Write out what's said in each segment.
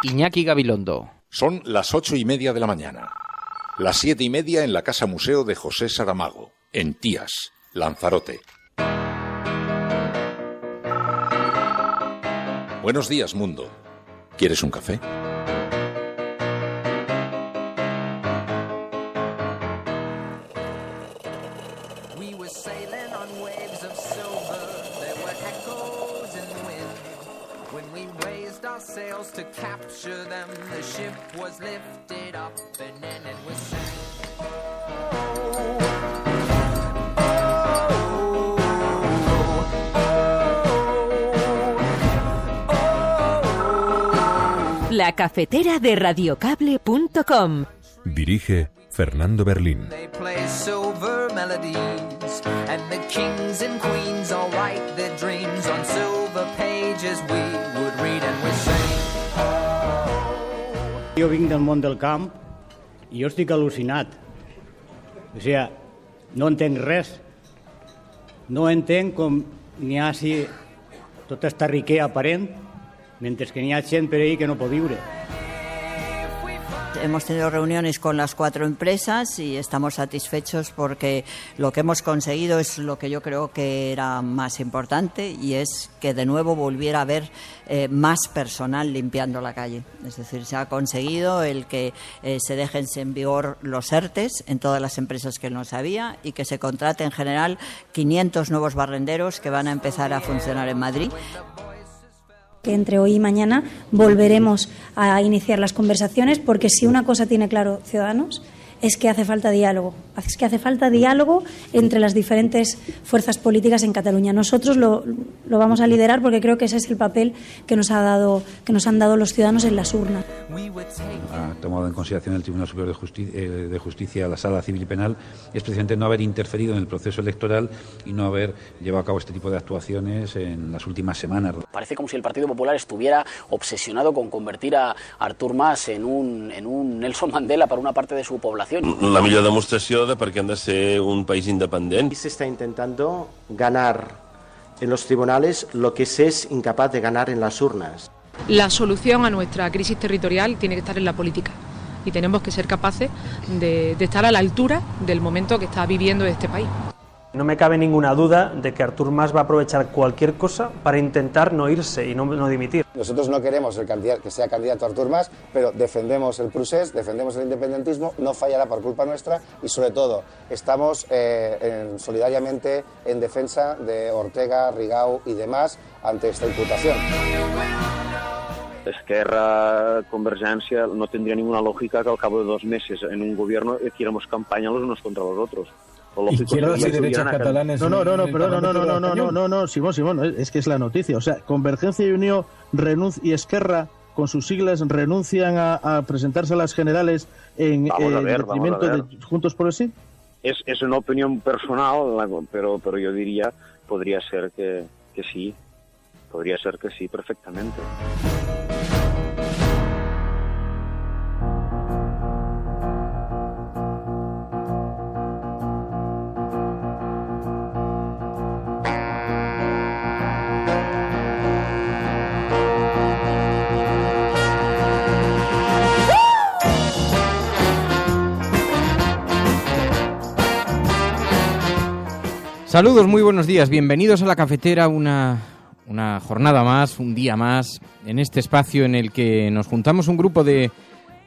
Iñaki Gabilondo. Son las 8:30 de la mañana. Las 7:30 en la Casa Museo de José Saramago, en Tías, Lanzarote. Buenos días, mundo. ¿Quieres un café? To capture them, the ship was lifted up and then it was sank. La cafetera de radiocable.com. Dirige Fernando Berlín. They play silver melodies and the kings and queens all write their dreams on silver pages we would read and we sing. Jo vinc del món del camp i jo estic al·lucinat. O sigui, no entenc res. No entenc com n'hi ha així tota esta riquesa aparent, mentre que n'hi ha gent per ahí que no pot viure. Hemos tenido reuniones con las 4 empresas y estamos satisfechos porque lo que hemos conseguido es lo que yo creo que era más importante, y es que de nuevo volviera a haber más personal limpiando la calle. Es decir, se ha conseguido el que se dejen en vigor los ERTEs en todas las empresas que no había y que se contrate en general 500 nuevos barrenderos que van a empezar a funcionar en Madrid. Que entre hoy y mañana volveremos a iniciar las conversaciones, porque si una cosa tiene claro Ciudadanos es que hace falta diálogo. Es que hace falta diálogo entre las diferentes fuerzas políticas en Cataluña. Nosotros lo vamos a liderar porque creo que ese es el papel que nos han dado los ciudadanos en las urnas. Ha tomado en consideración el Tribunal Superior de Justicia, la Sala Civil y Penal, es precisamente no haber interferido en el proceso electoral y no haber llevado a cabo este tipo de actuaciones en las últimas semanas. Parece como si el Partido Popular estuviera obsesionado con convertir a Artur Mas en un Nelson Mandela para una parte de su población. La millor demostració de per què hem de ser un país independent. Se está intentando ganar en los tribunales lo que se es incapaz de ganar en las urnas. La solución a nuestra crisis territorial tiene que estar en la política y tenemos que ser capaces de estar a la altura del momento que está viviendo este país. No me cabe ninguna duda de que Artur Mas va a aprovechar cualquier cosa para intentar no irse y no dimitir. Nosotros no queremos que sea candidato Artur Mas, pero defendemos el procés, defendemos el independentismo, no fallará por culpa nuestra y sobre todo estamos solidariamente en defensa de Ortega, Rigau y demás ante esta imputación. Esquerra, Convergencia, no tendría ninguna lógica que al cabo de 2 meses en un gobierno hiciéramos campaña los unos contra los otros. Izquierdas y derechas catalanes. No, Simón, es que es la noticia. O sea, Convergencia y Unió y Esquerra, con sus siglas, renuncian a presentarse a las generales en detrimento de Juntos por el Sí. Es una opinión personal, pero yo diría, podría ser que sí. Podría ser que sí, perfectamente. Saludos, muy buenos días, bienvenidos a La Cafetera, una jornada más, un día más, en este espacio en el que nos juntamos un grupo de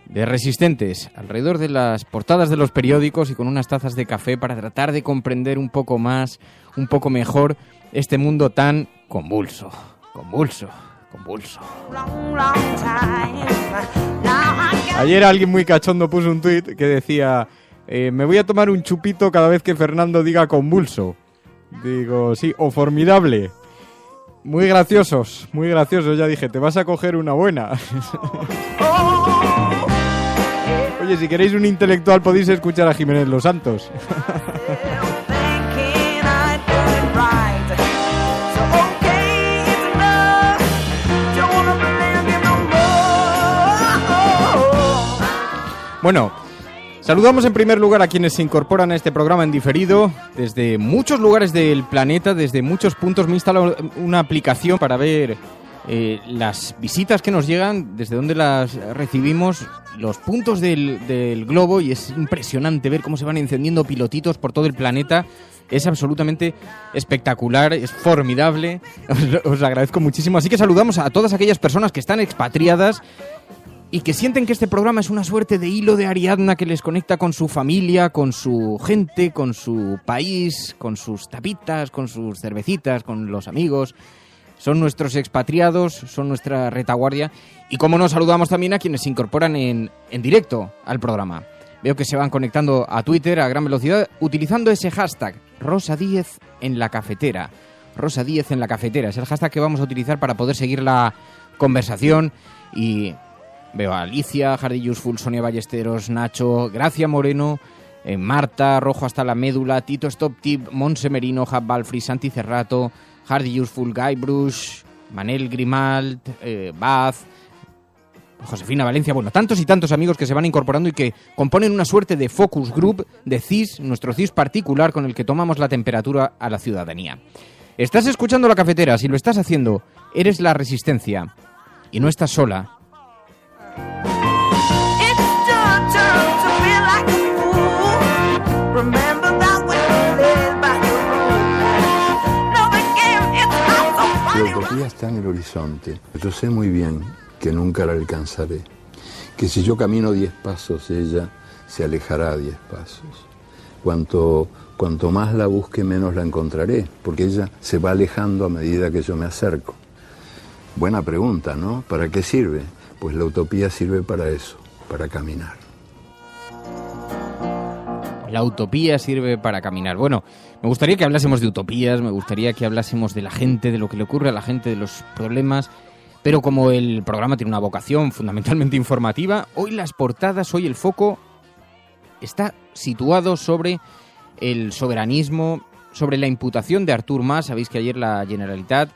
resistentes alrededor de las portadas de los periódicos y con unas tazas de café para tratar de comprender un poco más, un poco mejor este mundo tan convulso. Ayer alguien muy cachondo puso un tuit que decía: me voy a tomar un chupito cada vez que Fernando diga convulso. Digo, sí, o formidable. Muy graciosos, ya dije, te vas a coger una buena. Oye, si queréis un intelectual podéis escuchar a Jiménez Los Santos. Bueno, saludamos en primer lugar a quienes se incorporan a este programa en diferido desde muchos lugares del planeta, desde muchos puntos. Me he instalado una aplicación para ver las visitas que nos llegan, desde donde las recibimos, los puntos del globo, y es impresionante ver cómo se van encendiendo pilotitos por todo el planeta. Es absolutamente espectacular, es formidable, os agradezco muchísimo. Así que saludamos a todas aquellas personas que están expatriadas y que sienten que este programa es una suerte de hilo de Ariadna que les conecta con su familia, con su gente, con su país, con sus tapitas, con sus cervecitas, con los amigos. Son nuestros expatriados, son nuestra retaguardia. Y como no, saludamos también a quienes se incorporan en directo al programa. Veo que se van conectando a Twitter a gran velocidad utilizando ese hashtag Rosa Díez en la cafetera. Rosa Díez en la cafetera es el hashtag que vamos a utilizar para poder seguir la conversación. Y veo a Alicia, Hardy Useful, Sonia Ballesteros, Nacho, Gracia Moreno, Marta, Rojo hasta la médula, Tito Stop Tip, Monse Merino, Jab Balfri, Santi Cerrato, Hardy Useful, Guy Brush, Manel Grimald, Baz, Josefina Valencia, bueno, tantos y tantos amigos que se van incorporando y que componen una suerte de focus group de CIS, nuestro CIS particular con el que tomamos la temperatura a la ciudadanía. Estás escuchando La Cafetera, si lo estás haciendo, eres la resistencia y no estás sola. La utopía está en el horizonte. Yo sé muy bien que nunca la alcanzaré, que si yo camino 10 pasos, ella se alejará 10 pasos. Cuanto más la busque, menos la encontraré, porque ella se va alejando a medida que yo me acerco. Buena pregunta, ¿no? ¿Para qué sirve? Pues la utopía sirve para eso, para caminar. La utopía sirve para caminar. Bueno, me gustaría que hablásemos de utopías, me gustaría que hablásemos de la gente, de lo que le ocurre a la gente, de los problemas, pero como el programa tiene una vocación fundamentalmente informativa, hoy las portadas, hoy el foco está situado sobre el soberanismo, sobre la imputación de Artur Mas. Sabéis que ayer la Generalitat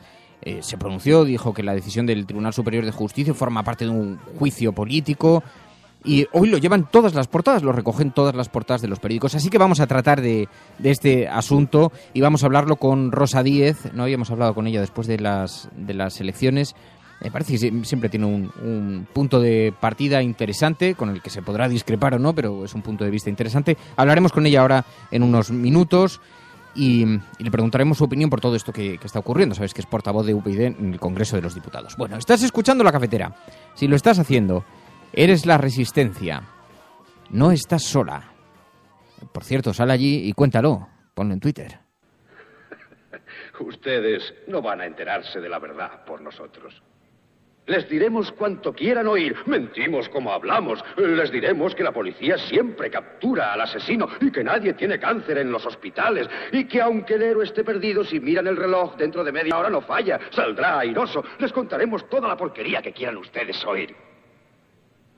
se pronunció, dijo que la decisión del Tribunal Superior de Justicia forma parte de un juicio político. Y hoy lo llevan todas las portadas, lo recogen todas las portadas de los periódicos. Así que vamos a tratar de este asunto y vamos a hablarlo con Rosa Díez. No habíamos hablado con ella después de las elecciones. Me parece que siempre tiene un punto de partida interesante, con el que se podrá discrepar o no, pero es un punto de vista interesante. Hablaremos con ella ahora en unos minutos y le preguntaremos su opinión por todo esto que está ocurriendo. Sabes que es portavoz de UPyD en el Congreso de los Diputados. Bueno, estás escuchando La Cafetera. Si lo estás haciendo, eres la resistencia. No estás sola. Por cierto, sal allí y cuéntalo. Ponlo en Twitter. Ustedes no van a enterarse de la verdad por nosotros. Les diremos cuanto quieran oír. Mentimos como hablamos. Les diremos que la policía siempre captura al asesino y que nadie tiene cáncer en los hospitales y que aunque el héroe esté perdido, si miran el reloj dentro de media hora no falla, saldrá airoso. Les contaremos toda la porquería que quieran ustedes oír.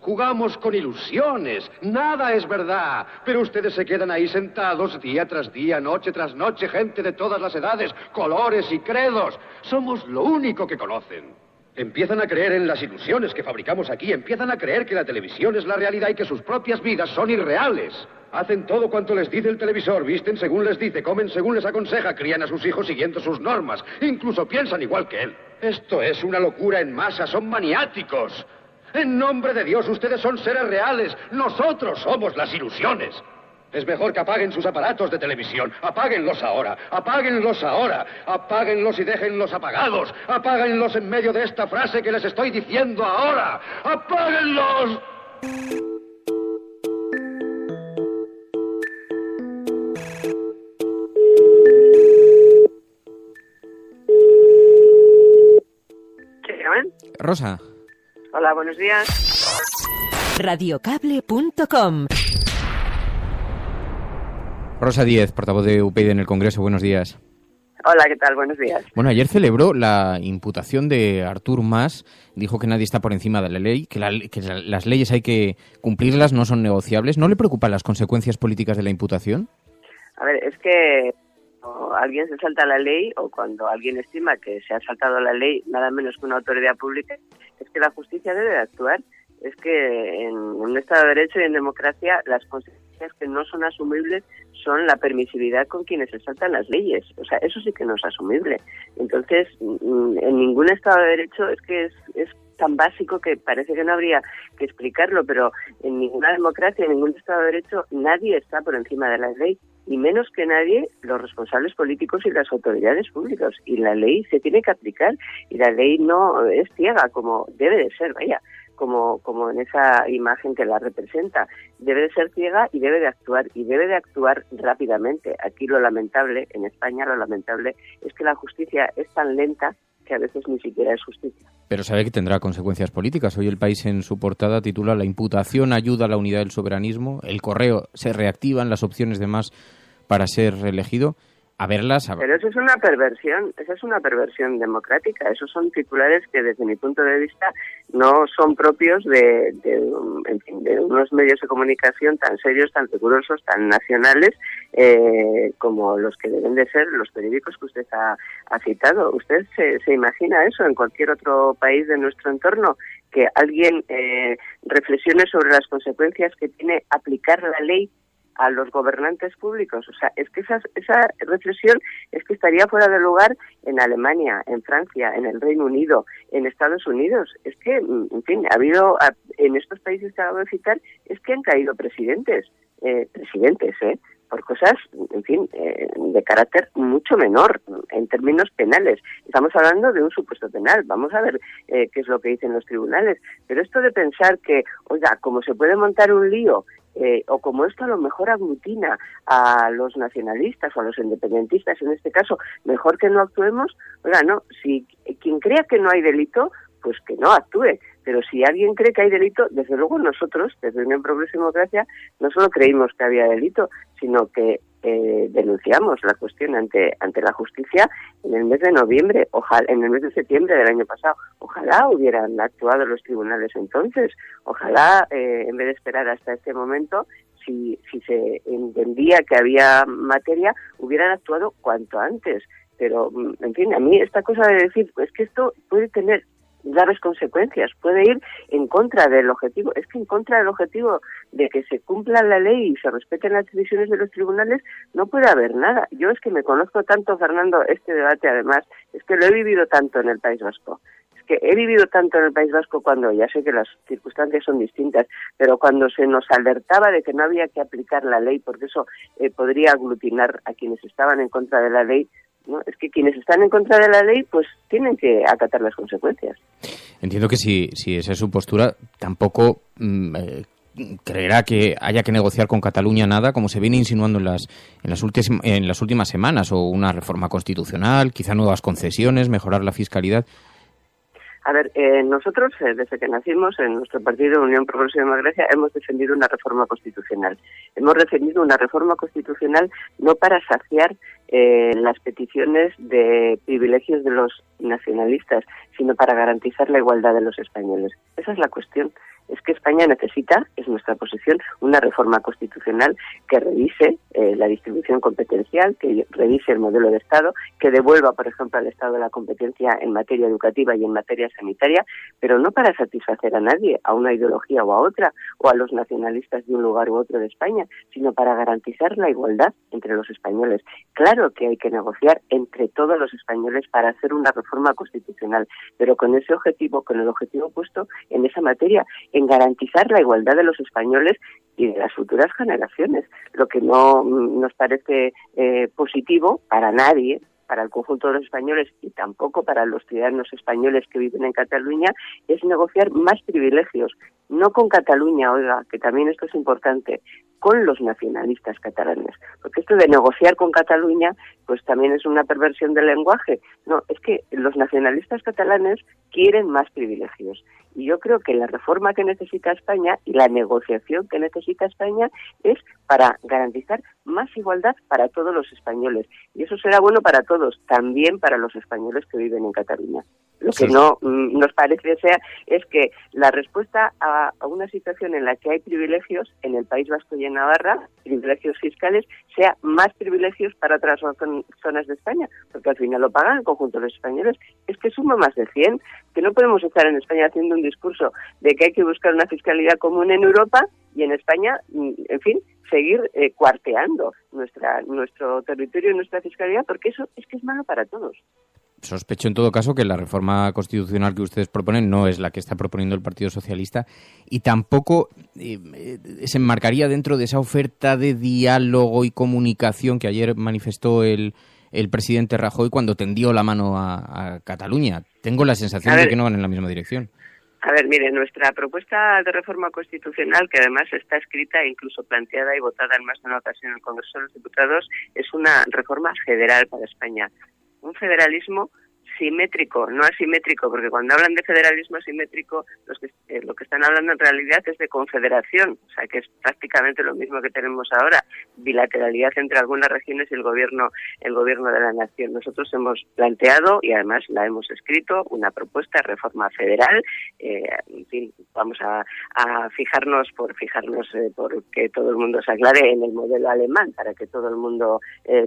Jugamos con ilusiones, nada es verdad, pero ustedes se quedan ahí sentados día tras día, noche tras noche, gente de todas las edades, colores y credos. Somos lo único que conocen. Empiezan a creer en las ilusiones que fabricamos aquí, empiezan a creer que la televisión es la realidad y que sus propias vidas son irreales. Hacen todo cuanto les dice el televisor, visten según les dice, comen según les aconseja, crían a sus hijos siguiendo sus normas, incluso piensan igual que él. Esto es una locura en masa, son maniáticos. En nombre de Dios, ustedes son seres reales, nosotros somos las ilusiones. Es mejor que apaguen sus aparatos de televisión. Apáguenlos ahora, apáguenlos ahora, apáguenlos y déjenlos apagados. Apáguenlos en medio de esta frase que les estoy diciendo ahora. ¡Apáguenlos! Rosa. Hola, buenos días. Radiocable.com. Rosa Díez, portavoz de UPyD en el Congreso. Buenos días. Hola, ¿qué tal? Buenos días. Bueno, ayer celebró la imputación de Artur Mas. Dijo que nadie está por encima de la ley, que las leyes hay que cumplirlas, no son negociables. ¿No le preocupan las consecuencias políticas de la imputación? A ver, es que cuando alguien se salta la ley o cuando alguien estima que se ha saltado la ley, nada menos que una autoridad pública, es que la justicia debe de actuar. Es que en un Estado de Derecho y en democracia las consecuencias consecuencias que no son asumibles son la permisividad con quienes se saltan las leyes. O sea, eso sí que no es asumible. Entonces, en ningún Estado de Derecho es tan básico que parece que no habría que explicarlo, pero en ninguna democracia, en ningún Estado de Derecho, nadie está por encima de la ley, y menos que nadie los responsables políticos y las autoridades públicas. Y la ley se tiene que aplicar, y la ley no es ciega, como debe de ser, vaya, como en esa imagen que la representa. Debe de ser ciega y debe de actuar rápidamente. Aquí lo lamentable, en España lo lamentable, es que la justicia es tan lenta que a veces ni siquiera es justicia. Pero sabe que tendrá consecuencias políticas. Hoy El País en su portada titula "La imputación ayuda a la unidad del soberanismo". El Correo se reactivan las opciones de Mas para ser reelegido. A verlas. Pero eso es una perversión democrática. Esos son titulares que, desde mi punto de vista, no son propios de unos medios de comunicación tan serios, tan rigurosos, tan nacionales como los que deben de ser los periódicos que usted ha citado. ¿Usted se imagina eso en cualquier otro país de nuestro entorno? Que alguien reflexione sobre las consecuencias que tiene aplicar la ley a los gobernantes públicos. O sea, es que esa reflexión es que estaría fuera de lugar en Alemania, en Francia, en el Reino Unido, en Estados Unidos. Es que, en fin, en estos países que acabo de citar, es que han caído presidentes, por cosas, en fin, de carácter mucho menor en términos penales. Estamos hablando de un supuesto penal. Vamos a ver qué es lo que dicen los tribunales. Pero esto de pensar que, oiga, como se puede montar un lío, o como esto a lo mejor aglutina a los nacionalistas o a los independentistas, en este caso, mejor que no actuemos. Oiga, no, si quien crea que no hay delito, pues que no actúe. Pero si alguien cree que hay delito, desde luego nosotros, desde Unión Progreso y Democracia, no solo creímos que había delito, sino que denunciamos la cuestión ante la justicia en el mes de noviembre, en el mes de septiembre del año pasado. Ojalá hubieran actuado los tribunales entonces, ojalá en vez de esperar hasta este momento, si se entendía que había materia, hubieran actuado cuanto antes. Pero, en fin, a mí esta cosa de decir, es que esto puede tener graves consecuencias, puede ir en contra del objetivo. Es que en contra del objetivo de que se cumpla la ley y se respeten las decisiones de los tribunales no puede haber nada. Yo es que me conozco tanto, Fernando, este debate además, es que lo he vivido tanto en el País Vasco. Es que he vivido tanto en el País Vasco cuando, ya sé que las circunstancias son distintas, pero cuando se nos alertaba de que no había que aplicar la ley porque eso podría aglutinar a quienes estaban en contra de la ley, ¿no? Es que quienes están en contra de la ley pues tienen que acatar las consecuencias. Entiendo que si esa es su postura, tampoco creerá que haya que negociar con Cataluña nada, como se viene insinuando en las últimas semanas, o una reforma constitucional, quizá nuevas concesiones, mejorar la fiscalidad. A ver, nosotros, desde que nacimos en nuestro partido Unión Progreso y Democracia, hemos defendido una reforma constitucional. Hemos defendido una reforma constitucional no para saciar las peticiones de privilegios de los nacionalistas, sino para garantizar la igualdad de los españoles. Esa es la cuestión. Es que España necesita, es nuestra posición, una reforma constitucional que revise la distribución competencial, que revise el modelo de Estado, que devuelva, por ejemplo, al Estado la competencia en materia educativa y en materia sanitaria, pero no para satisfacer a nadie, a una ideología o a otra, o a los nacionalistas de un lugar u otro de España, sino para garantizar la igualdad entre los españoles. Claro que hay que negociar entre todos los españoles para hacer una reforma constitucional, pero con ese objetivo, con el objetivo puesto en esa materia, en garantizar la igualdad de los españoles y de las futuras generaciones. Lo que no nos parece positivo para nadie, para el conjunto de los españoles y tampoco para los ciudadanos españoles que viven en Cataluña, es negociar más privilegios. No con Cataluña, oiga, que también esto es importante, con los nacionalistas catalanes. Porque esto de negociar con Cataluña, pues también es una perversión del lenguaje. No, es que los nacionalistas catalanes quieren más privilegios. Y yo creo que la reforma que necesita España y la negociación que necesita España es para garantizar más igualdad para todos los españoles. Y eso será bueno para todos, también para los españoles que viven en Cataluña. Lo que no nos parece es que la respuesta a una situación en la que hay privilegios en el País Vasco y en Navarra, privilegios fiscales, sea más privilegios para otras zonas de España, porque al final lo pagan el conjunto de los españoles. Es que suma más de 100, que no podemos estar en España haciendo un discurso de que hay que buscar una fiscalidad común en Europa y en España, en fin, seguir cuarteando nuestro territorio y nuestra fiscalidad, porque eso es que es malo para todos. Sospecho en todo caso que la reforma constitucional que ustedes proponen no es la que está proponiendo el Partido Socialista y tampoco se enmarcaría dentro de esa oferta de diálogo y comunicación que ayer manifestó el presidente Rajoy cuando tendió la mano a Cataluña. Tengo la sensación de que no van en la misma dirección. A ver, mire, nuestra propuesta de reforma constitucional, que además está escrita e incluso planteada y votada en más de una ocasión en el Congreso de los Diputados, es una reforma federal para España. Un federalismo simétrico, no asimétrico, porque cuando hablan de federalismo asimétrico, lo que están hablando en realidad es de confederación, o sea que es prácticamente lo mismo que tenemos ahora, bilateralidad entre algunas regiones y el gobierno de la nación. Nosotros hemos planteado, y además la hemos escrito, una propuesta de reforma federal. En fin, vamos a fijarnos por que todo el mundo se aclare en el modelo alemán, para que todo el mundo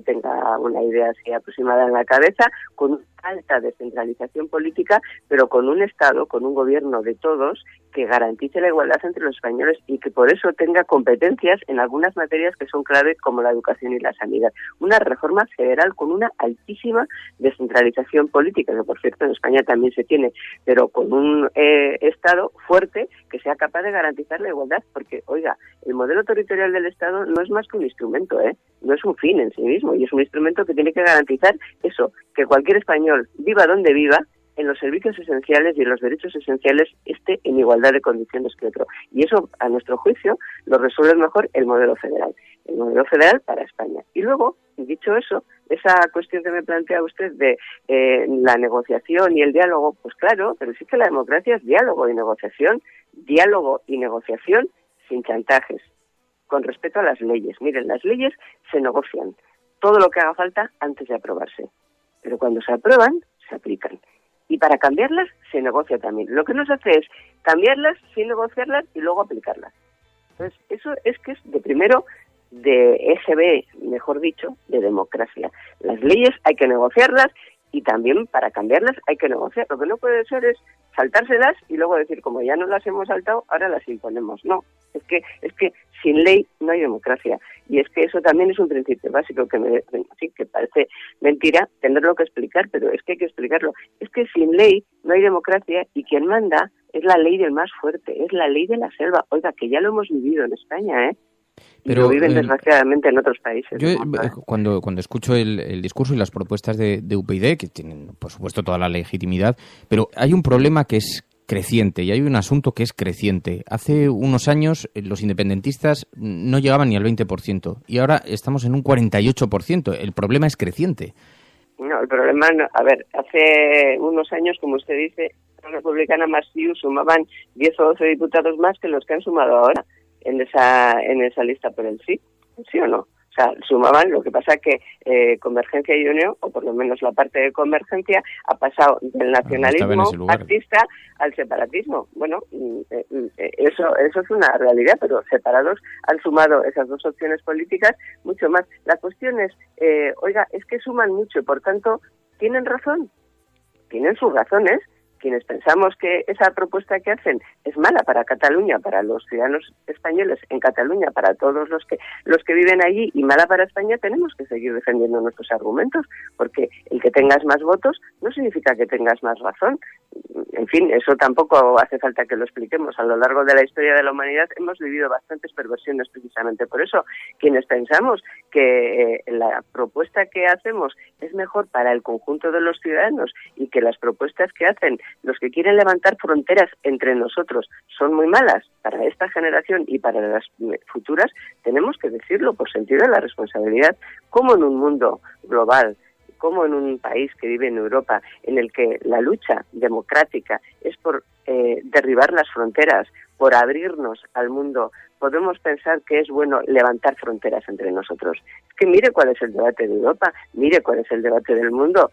tenga una idea así aproximada en la cabeza, con alta descentralización política, pero con un Estado, con un gobierno de todos, que garantice la igualdad entre los españoles y que por eso tenga competencias en algunas materias que son clave, como la educación y la sanidad. Una reforma federal con una altísima descentralización política, que por cierto en España también se tiene, pero con un Estado fuerte que sea capaz de garantizar la igualdad, porque, oiga, el modelo territorial del Estado no es más que un instrumento, no es un fin en sí mismo, y es un instrumento que tiene que garantizar eso, que cualquier español, viva donde viva, en los servicios esenciales y en los derechos esenciales esté en igualdad de condiciones que otro. Y eso, a nuestro juicio, lo resuelve mejor el modelo federal para España. Y luego, dicho eso, esa cuestión que me plantea usted de la negociación y el diálogo, pues claro, pero sí que la democracia es diálogo y negociación sin chantajes, con respeto a las leyes. Miren, las leyes se negocian, todo lo que haga falta antes de aprobarse, pero cuando se aprueban, se aplican. Y para cambiarlas, se negocia también. Lo que no se hace es cambiarlas sin negociarlas y luego aplicarlas. Entonces, eso es que es de EGB, mejor dicho, de democracia. Las leyes hay que negociarlas y también para cambiarlas hay que negociar. Lo que no puede ser es saltárselas y luego decir, como ya no las hemos saltado, ahora las imponemos. No, es que sin ley no hay democracia. Y es que eso también es un principio básico que parece mentira tenerlo que explicar, pero es que hay que explicarlo. Es que sin ley no hay democracia y quien manda es la ley del más fuerte, es la ley de la selva. Oiga, que ya lo hemos vivido en España, Pero, y lo viven desgraciadamente en otros países. Yo cuando escucho el discurso y las propuestas de UPyD, que tienen por supuesto toda la legitimidad, pero hay un problema que es creciente y hay un asunto que es creciente. Hace unos años los independentistas no llegaban ni al 20% y ahora estamos en un 48%. El problema es creciente. No, el problema, a ver, hace unos años, como usted dice, la Republicana más CiU sumaban 10 o 12 diputados más que los que han sumado ahora en esa lista por el sí o no. O sea, sumaban, lo que pasa que Convergencia y Unión, o por lo menos la parte de Convergencia, ha pasado del nacionalismo pactista al separatismo. Bueno, eso es una realidad, pero separados han sumado esas dos opciones políticas mucho más. La cuestión es, oiga, es que suman mucho y por tanto, ¿tienen razón? Tienen sus razones. Quienes pensamos que esa propuesta que hacen es mala para Cataluña, para los ciudadanos españoles en Cataluña, para todos los que viven allí, y mala para España, tenemos que seguir defendiendo nuestros argumentos, porque el que tengas más votos no significa que tengas más razón. En fin, eso tampoco hace falta que lo expliquemos. A lo largo de la historia de la humanidad hemos vivido bastantes perversiones precisamente por eso. Quienes pensamos que la propuesta que hacemos es mejor para el conjunto de los ciudadanos y que las propuestas que hacen los que quieren levantar fronteras entre nosotros son muy malas para esta generación y para las futuras, tenemos que decirlo por sentido de la responsabilidad. Como en un mundo global, como en un país que vive en Europa, en el que la lucha democrática es por derribar las fronteras, por abrirnos al mundo, podemos pensar que es bueno levantar fronteras entre nosotros. Es que mire cuál es el debate de Europa, mire cuál es el debate del mundo.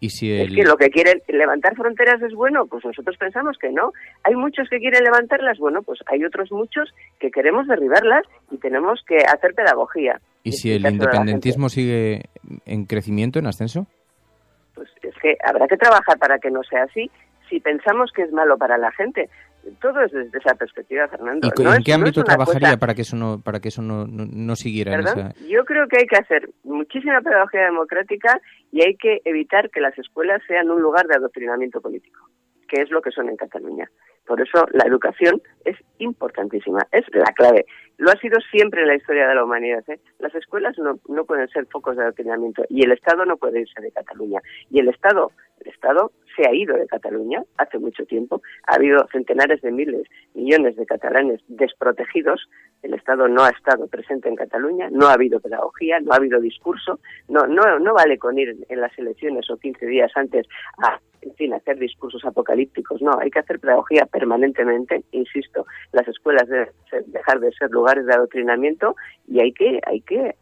¿Y si Es que lo que quieren levantar fronteras es bueno, pues nosotros pensamos que no. Hay muchos que quieren levantarlas, bueno, pues hay otros muchos que queremos derribarlas y tenemos que hacer pedagogía. ¿Y si el independentismo sigue en crecimiento, en ascenso? Pues es que habrá que trabajar para que no sea así. Si pensamos que es malo para la gente, todo es desde esa perspectiva, Fernando. ¿Y en qué ámbito trabajaría para que eso no siguiera en esa...? Yo creo que hay que hacer muchísima pedagogía democrática y hay que evitar que las escuelas sean un lugar de adoctrinamiento político, que es lo que son en Cataluña. Por eso la educación es importantísima, es la clave. Lo ha sido siempre en la historia de la humanidad, ¿eh? Las escuelas no pueden ser focos de adoctrinamiento y el Estado no puede irse de Cataluña. Y el Estado se ha ido de Cataluña hace mucho tiempo. Ha habido centenares de miles, millones de catalanes desprotegidos. El Estado no ha estado presente en Cataluña, no ha habido pedagogía, no ha habido discurso. No vale con ir en las elecciones o 15 días antes a hacer discursos apocalípticos. No, hay que hacer pedagogía permanentemente. Insisto, las escuelas deben dejar de ser lugares de adoctrinamiento y hay que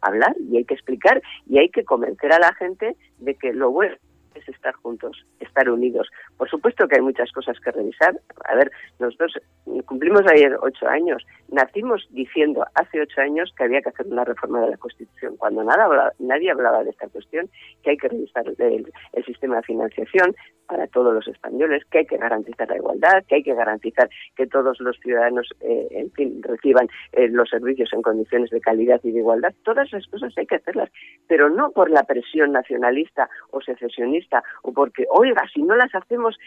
hablar y hay que explicar y hay que convencer a la gente de que lo bueno es estar juntos, estar unidos. Por supuesto que hay muchas cosas que revisar. A ver, nosotros cumplimos ayer 8 años. Nacimos diciendo hace 8 años que había que hacer una reforma de la Constitución. Cuando nadie hablaba de esta cuestión, que hay que revisar el sistema de financiación para todos los españoles, que hay que garantizar la igualdad, que hay que garantizar que todos los ciudadanos, reciban los servicios en condiciones de calidad y de igualdad. Todas esas cosas hay que hacerlas, pero no por la presión nacionalista o secesionista o porque, oiga, si no las hacemos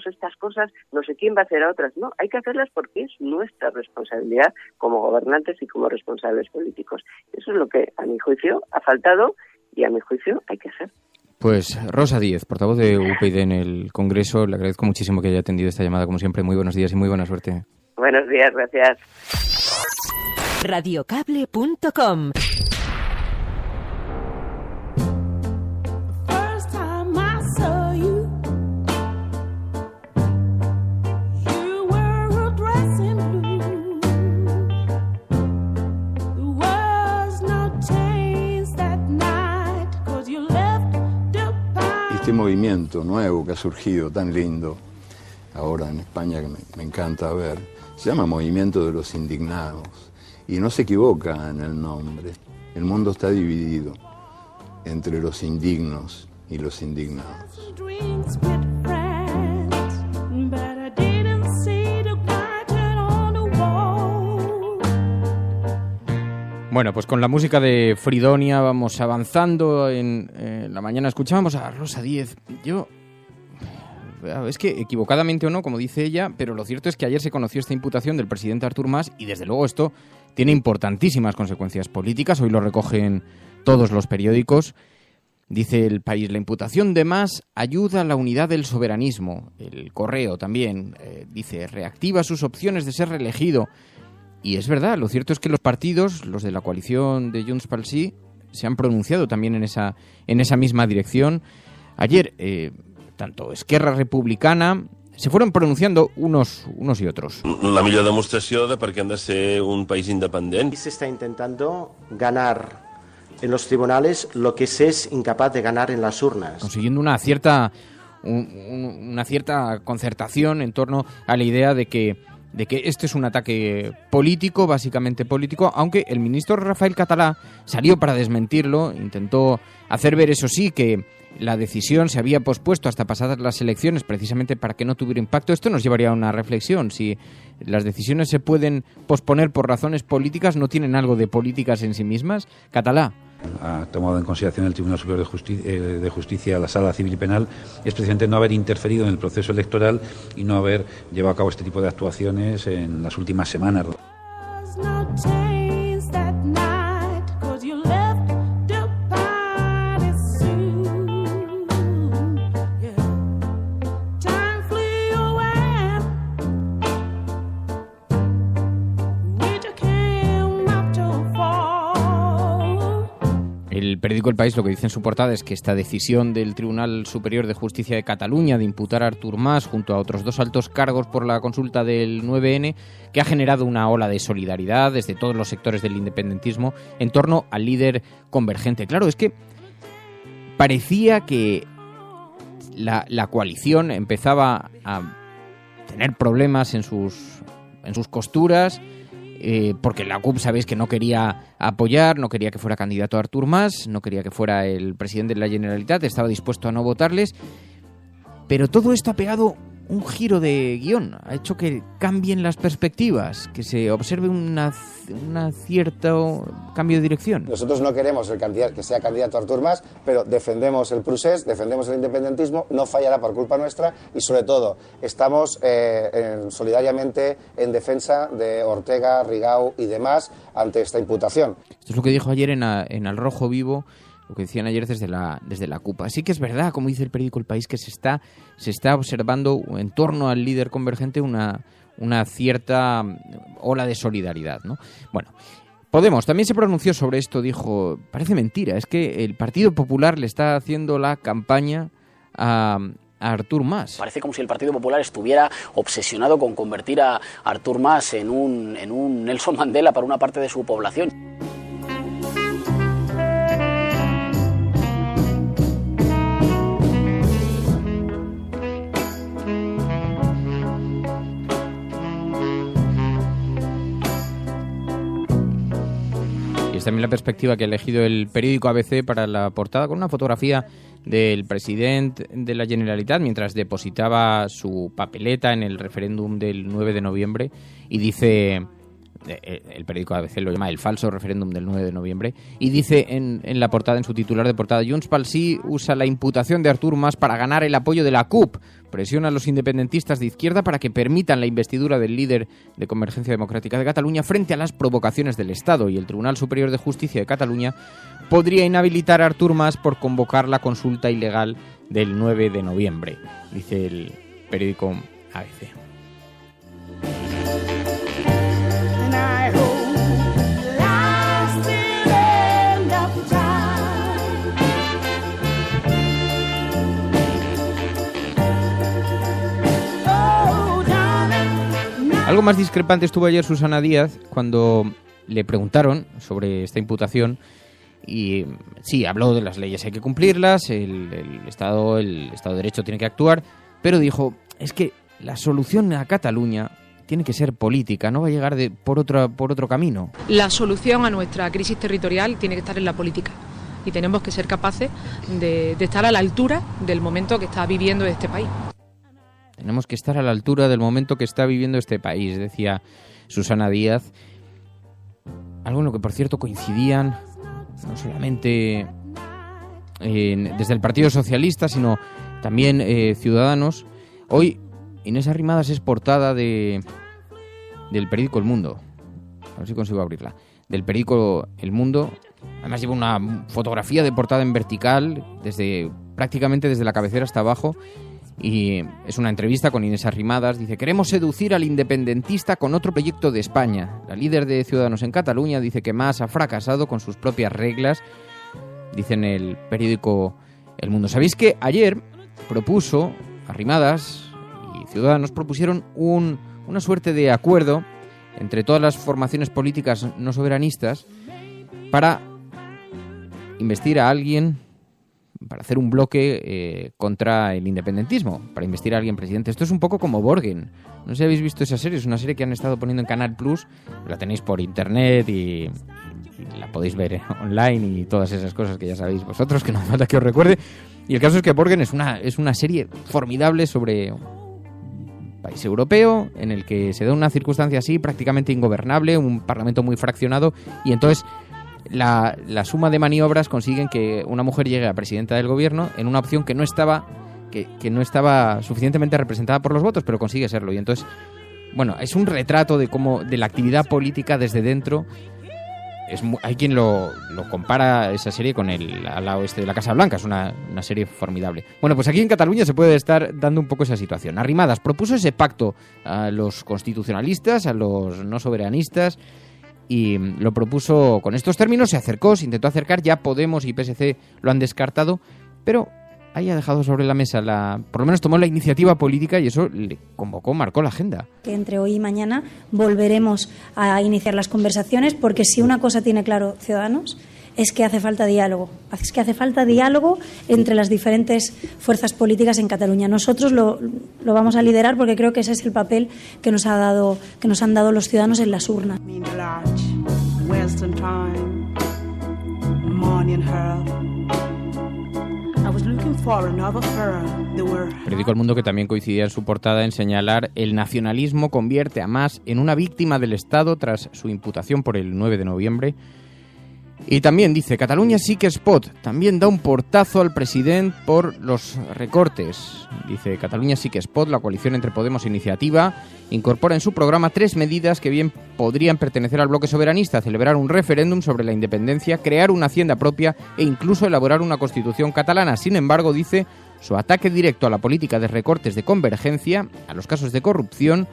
estas cosas, no sé quién va a hacer a otras. No, hay que hacerlas porque es nuestra responsabilidad como gobernantes y como responsables políticos. Eso es lo que, a mi juicio, ha faltado y a mi juicio hay que hacer. Pues Rosa Díez, portavoz de UPyD en el Congreso, le agradezco muchísimo que haya atendido esta llamada, como siempre. Muy buenos días y muy buena suerte. Buenos días, gracias. Radiocable.com. Este movimiento nuevo que ha surgido tan lindo ahora en España, que me encanta ver, se llama Movimiento de los Indignados y no se equivoca en el nombre. El mundo está dividido entre los indignos y los indignados. Bueno, pues con la música de Fridonia vamos avanzando. En la mañana escuchábamos a Rosa Díez. Es que equivocadamente o no, como dice ella, pero lo cierto es que ayer se conoció esta imputación del presidente Artur Mas y desde luego esto tiene importantísimas consecuencias políticas. Hoy lo recogen todos los periódicos. Dice El País, la imputación de Mas ayuda a la unidad del soberanismo. El Correo también dice, reactiva sus opciones de ser reelegido. Y es verdad, lo cierto es que los partidos, los de la coalición de Junts pel Sí, se han pronunciado también en esa misma dirección. Ayer, tanto Esquerra Republicana, se fueron pronunciando unos y otros. La millor demostració de per què hem de ser un país independent. Se está intentando ganar en los tribunales lo que se es incapaz de ganar en las urnas. Consiguiendo una cierta concertación en torno a la idea de que este es un ataque político, básicamente político, aunque el ministro Rafael Català salió para desmentirlo, intentó hacer ver, eso sí, que la decisión se había pospuesto hasta pasadas las elecciones precisamente para que no tuviera impacto. Esto nos llevaría a una reflexión. Si las decisiones se pueden posponer por razones políticas, ¿no tienen algo de políticas en sí mismas? Català. Ha tomado en consideración el Tribunal Superior de Justicia, la Sala Civil y Penal, es precisamente no haber interferido en el proceso electoral y no haber llevado a cabo este tipo de actuaciones en las últimas semanas. El periódico El País lo que dice en su portada es que esta decisión del Tribunal Superior de Justicia de Cataluña de imputar a Artur Mas junto a otros 2 altos cargos por la consulta del 9N, que ha generado una ola de solidaridad desde todos los sectores del independentismo en torno al líder convergente. Claro, es que parecía que la coalición empezaba a tener problemas en sus costuras, porque la CUP, sabéis que no quería apoyar, no quería que fuera candidato Artur Mas, no quería que fuera el presidente de la Generalitat, estaba dispuesto a no votarles, pero todo esto ha pegado un giro de guión, ha hecho que cambien las perspectivas, que se observe un cierto cambio de dirección. Nosotros no queremos que sea candidato Artur Mas, pero defendemos el procés, defendemos el independentismo, no fallará por culpa nuestra y sobre todo estamos solidariamente en defensa de Ortega, Rigau y demás ante esta imputación. Esto es lo que dijo ayer en Al Rojo Vivo, lo que decían ayer desde la CUP. Así que es verdad, como dice el periódico El País, que se está observando en torno al líder convergente una cierta ola de solidaridad, ¿no? Bueno, Podemos también se pronunció sobre esto, dijo, parece mentira, es que el Partido Popular le está haciendo la campaña a Artur Mas. Parece como si el Partido Popular estuviera obsesionado con convertir a Artur Mas en un Nelson Mandela para una parte de su población. Es también la perspectiva que ha elegido el periódico ABC para la portada, con una fotografía del presidente de la Generalitat mientras depositaba su papeleta en el referéndum del 9 de noviembre y dice, el periódico ABC lo llama el falso referéndum del 9 de noviembre, y dice en la portada, en su titular de portada, Junts pel Sí usa la imputación de Artur Mas para ganar el apoyo de la CUP, presiona a los independentistas de izquierda para que permitan la investidura del líder de Convergencia Democrática de Cataluña frente a las provocaciones del Estado, y el Tribunal Superior de Justicia de Cataluña podría inhabilitar a Artur Mas por convocar la consulta ilegal del 9 de noviembre, dice el periódico ABC. Algo más discrepante estuvo ayer Susana Díaz cuando le preguntaron sobre esta imputación y sí, habló de las leyes, hay que cumplirlas, el Estado de Derecho tiene que actuar, pero dijo, es que la solución a Cataluña tiene que ser política, no va a llegar por otro camino. La solución a nuestra crisis territorial tiene que estar en la política y tenemos que ser capaces de estar a la altura del momento que está viviendo este país. Tenemos que estar a la altura del momento que está viviendo este país, decía Susana Díaz. Algo en lo que, por cierto, coincidían no solamente desde el Partido Socialista, sino también Ciudadanos. Hoy Inés Arrimadas es portada del periódico El Mundo. A ver si consigo abrirla. Del periódico El Mundo. Además lleva una fotografía de portada en vertical, prácticamente desde la cabecera hasta abajo. Y es una entrevista con Inés Arrimadas. Dice, queremos seducir al independentista con otro proyecto de España. La líder de Ciudadanos en Cataluña dice que Mas ha fracasado con sus propias reglas, dice en el periódico El Mundo. ¿Sabéis que ayer propuso Arrimadas y Ciudadanos propusieron una suerte de acuerdo entre todas las formaciones políticas no soberanistas para investir a alguien, para hacer un bloque contra el independentismo, para investir a alguien presidente? Esto es un poco como Borgen. No sé si habéis visto esa serie, es una serie que han estado poniendo en Canal Plus, la tenéis por internet y la podéis ver online y todas esas cosas que ya sabéis vosotros, que no hace falta que os recuerde. Y el caso es que Borgen es una serie formidable sobre un país europeo en el que se da una circunstancia así prácticamente ingobernable, un parlamento muy fraccionado, y entonces la suma de maniobras consiguen que una mujer llegue a presidenta del gobierno en una opción que no estaba suficientemente representada por los votos, pero consigue serlo. Y entonces, bueno, es un retrato de la actividad política desde dentro. Hay quien lo compara esa serie con el ala oeste de la Casa Blanca. Es una serie formidable. Bueno, pues aquí en Cataluña se puede estar dando un poco esa situación. Arrimadas propuso ese pacto a los constitucionalistas, a los no soberanistas, y lo propuso con estos términos. Se intentó acercar, ya Podemos y PSC lo han descartado, pero ahí ha dejado sobre la mesa, por lo menos tomó la iniciativa política y eso le marcó la agenda. Que entre hoy y mañana volveremos a iniciar las conversaciones, porque si una cosa tiene claro Ciudadanos es que hace falta diálogo. Es que hace falta diálogo entre las diferentes fuerzas políticas en Cataluña. Nosotros lo vamos a liderar porque creo que ese es el papel que nos han dado los ciudadanos en las urnas. El periódico El Mundo, que también coincidía en su portada en señalar: el nacionalismo convierte a Mas en una víctima del Estado tras su imputación por el 9 de noviembre. Y también dice: Cataluña sí que es pot, también da un portazo al presidente por los recortes. Dice: Cataluña sí que es pot, la coalición entre Podemos e Iniciativa incorpora en su programa 3 medidas que bien podrían pertenecer al bloque soberanista: celebrar un referéndum sobre la independencia, crear una hacienda propia e incluso elaborar una constitución catalana. Sin embargo, dice, su ataque directo a la política de recortes de Convergencia, a los casos de corrupción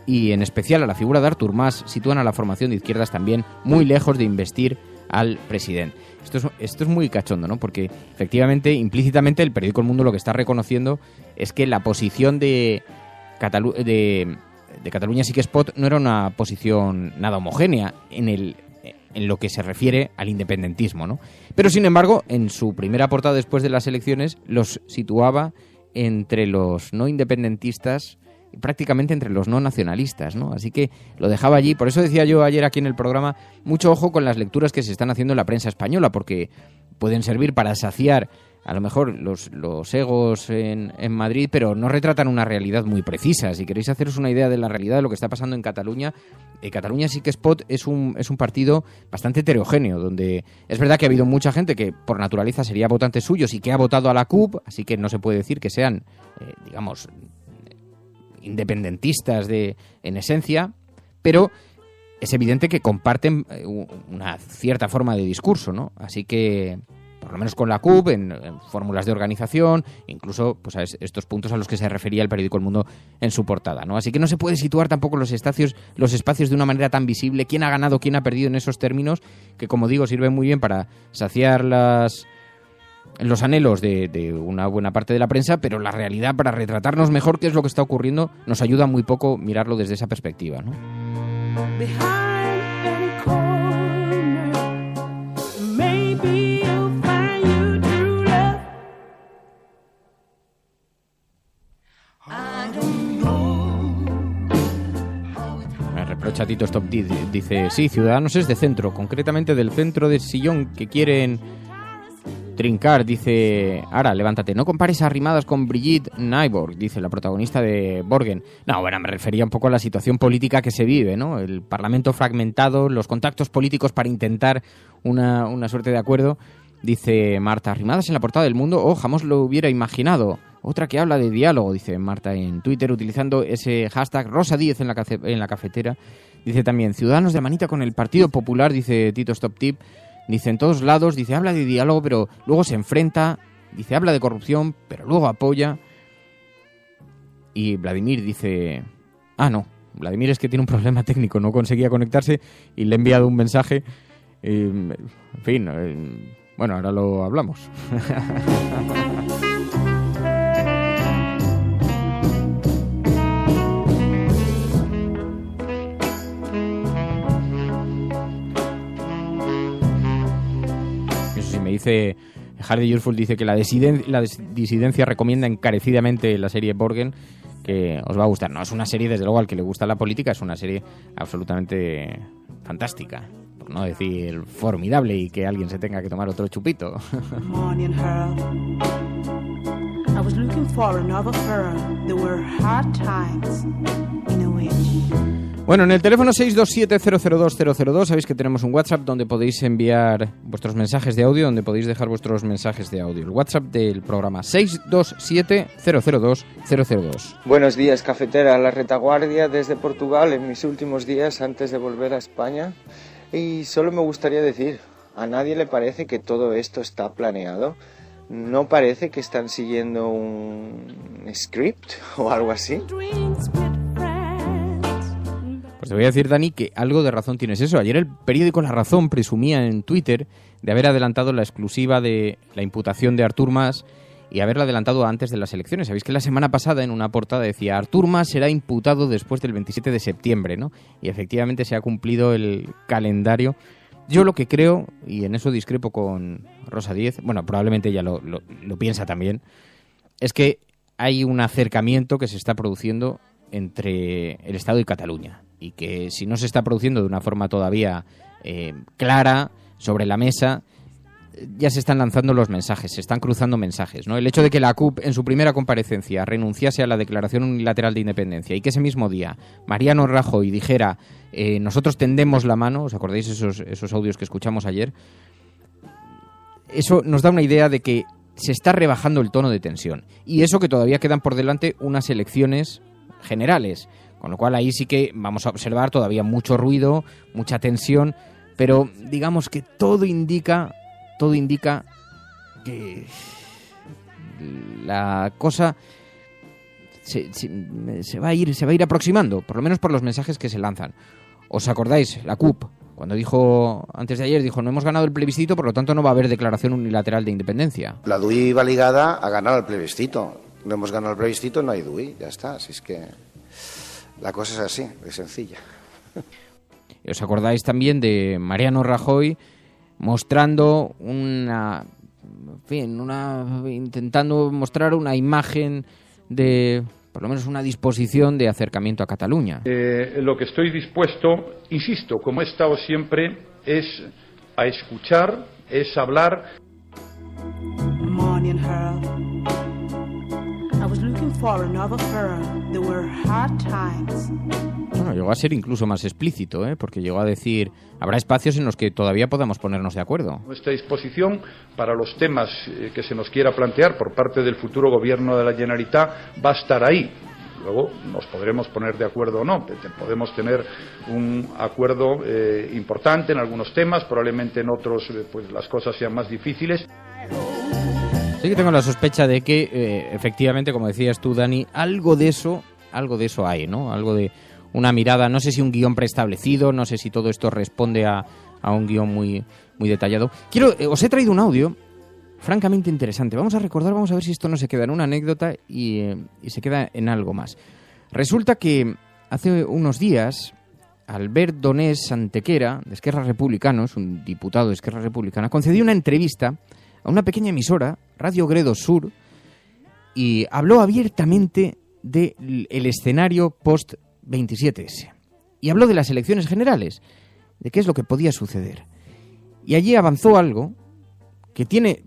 y en especial a la figura de Artur Mas, sitúan a la formación de izquierdas también muy lejos de investir al presidente. Esto es muy cachondo, ¿no? Porque efectivamente, implícitamente, el periódico El Mundo lo que está reconociendo es que la posición de Cataluña sí que es pot no era una posición nada homogénea en lo que se refiere al independentismo, ¿no? Pero, sin embargo, en su primera portada después de las elecciones los situaba entre los no independentistas, prácticamente entre los no nacionalistas, ¿no? Así que lo dejaba allí. Por eso decía yo ayer aquí en el programa, mucho ojo con las lecturas que se están haciendo en la prensa española, porque pueden servir para saciar a lo mejor los egos en Madrid, pero no retratan una realidad muy precisa. Si queréis haceros una idea de la realidad de lo que está pasando en Cataluña, Cataluña sí que es pot es un partido bastante heterogéneo, donde es verdad que ha habido mucha gente que por naturaleza sería votantes suyos y que ha votado a la CUP, así que no se puede decir que sean, digamos, independentistas en esencia, pero es evidente que comparten una cierta forma de discurso, ¿no? Así que, por lo menos con la CUP, en fórmulas de organización, incluso pues a estos puntos a los que se refería el periódico El Mundo en su portada, ¿no? Así que no se puede situar tampoco los espacios de una manera tan visible, quién ha ganado, quién ha perdido en esos términos, que, como digo, sirven muy bien para saciar los anhelos de una buena parte de la prensa, pero la realidad, para retratarnos mejor qué es lo que está ocurriendo, nos ayuda muy poco mirarlo desde esa perspectiva, ¿no? Me reprocha Tito Stop, dice: sí, Ciudadanos es de centro, concretamente del centro de sillón que quieren trincar. Dice: Ara, levántate, no compares arrimadas con Brigitte Nyborg, dice la protagonista de Borgen. No, bueno, me refería un poco a la situación política que se vive, ¿no? El Parlamento fragmentado, los contactos políticos para intentar una suerte de acuerdo. Dice Marta: arrimadas en la portada del Mundo, oh, jamás lo hubiera imaginado. Otra que habla de diálogo, dice Marta en Twitter, utilizando ese hashtag Rosa10 en la cafetera. Dice también: Ciudadanos de manita con el Partido Popular, dice Tito Stop Tip. Dice: en todos lados, dice, habla de diálogo, pero luego se enfrenta. Dice: habla de corrupción, pero luego apoya. Y Vladimir dice: ah, no, Vladimir es que tiene un problema técnico, no conseguía conectarse y le he enviado un mensaje. En fin, bueno, ahora lo hablamos. Dice Hardy Useful, dice que la disidencia recomienda encarecidamente la serie Borgen, que os va a gustar. No es una serie, desde luego, al que le gusta la política, es una serie absolutamente fantástica, por no decir formidable, y que alguien se tenga que tomar otro chupito. Bueno, en el teléfono 627-002-002 sabéis que tenemos un WhatsApp donde podéis enviar vuestros mensajes de audio, donde podéis dejar vuestros mensajes de audio. El WhatsApp del programa 627-002-002. Buenos días, cafetera, la retaguardia desde Portugal en mis últimos días antes de volver a España. Y solo me gustaría decir, ¿a nadie le parece que todo esto está planeado? ¿No parece que están siguiendo un script o algo así? Pues te voy a decir, Dani, que algo de razón tienes eso. Ayer el periódico La Razón presumía en Twitter de haber adelantado la exclusiva de la imputación de Artur Mas y haberla adelantado antes de las elecciones. Sabéis que la semana pasada en una portada decía: Artur Mas será imputado después del 27 de septiembre, ¿no? Y efectivamente se ha cumplido el calendario Yo lo que creo, y en eso discrepo con Rosa Díez, bueno, probablemente ella lo piensa también, es que hay un acercamiento que se está produciendo entre el Estado y Cataluña, y que si no se está produciendo de una forma todavía clara, sobre la mesa, ya se están lanzando los mensajes, se están cruzando mensajes, ¿no? El hecho de que la CUP en su primera comparecencia renunciase a la declaración unilateral de independencia y que ese mismo día Mariano Rajoy dijera nosotros tendemos la mano, ¿os acordáis esos audios que escuchamos ayer? Eso nos da una idea de que se está rebajando el tono de tensión, y eso que todavía quedan por delante unas elecciones generales, con lo cual ahí sí que vamos a observar todavía mucho ruido, mucha tensión, pero digamos que todo indica que la cosa se va a ir aproximando, por lo menos por los mensajes que se lanzan. ¿Os acordáis? La CUP, cuando dijo, antes de ayer, dijo, no hemos ganado el plebiscito, por lo tanto no va a haber declaración unilateral de independencia. La DUI va ligada a ganar el plebiscito. No hemos ganado el plebiscito, no hay DUI, ya está. Así es que la cosa es así, de sencilla. ¿Os acordáis también de Mariano Rajoy mostrando intentando mostrar una imagen de, por lo menos una disposición de acercamiento a Cataluña? Lo que estoy dispuesto, insisto, como he estado siempre, es a escuchar, es hablar. Morning, Harold. I was looking for another firm. There were hard times. Bueno, llegó a ser incluso más explícito, porque llegó a decir, habrá espacios en los que todavía podamos ponernos de acuerdo. Nuestra disposición para los temas que se nos quiera plantear por parte del futuro gobierno de la Generalitat va a estar ahí. Luego nos podremos poner de acuerdo o no. Podemos tener un acuerdo importante en algunos temas, probablemente en otros pues las cosas sean más difíciles. Sí que tengo la sospecha de que, efectivamente, como decías tú, Dani, algo de eso hay, ¿no? Algo de una mirada, no sé si un guión preestablecido, no sé si todo esto responde a un guión muy detallado. Os he traído un audio francamente interesante. Vamos a ver si esto no se queda en una anécdota y se queda en algo más. Resulta que hace unos días, Albert Donés Antequera, de Esquerra Republicana, es un diputado de Esquerra Republicana, concedió una entrevista a una pequeña emisora, Radio Gredos Sur, y habló abiertamente del escenario post-27S. Y habló de las elecciones generales, de qué es lo que podía suceder. Y allí avanzó algo que tiene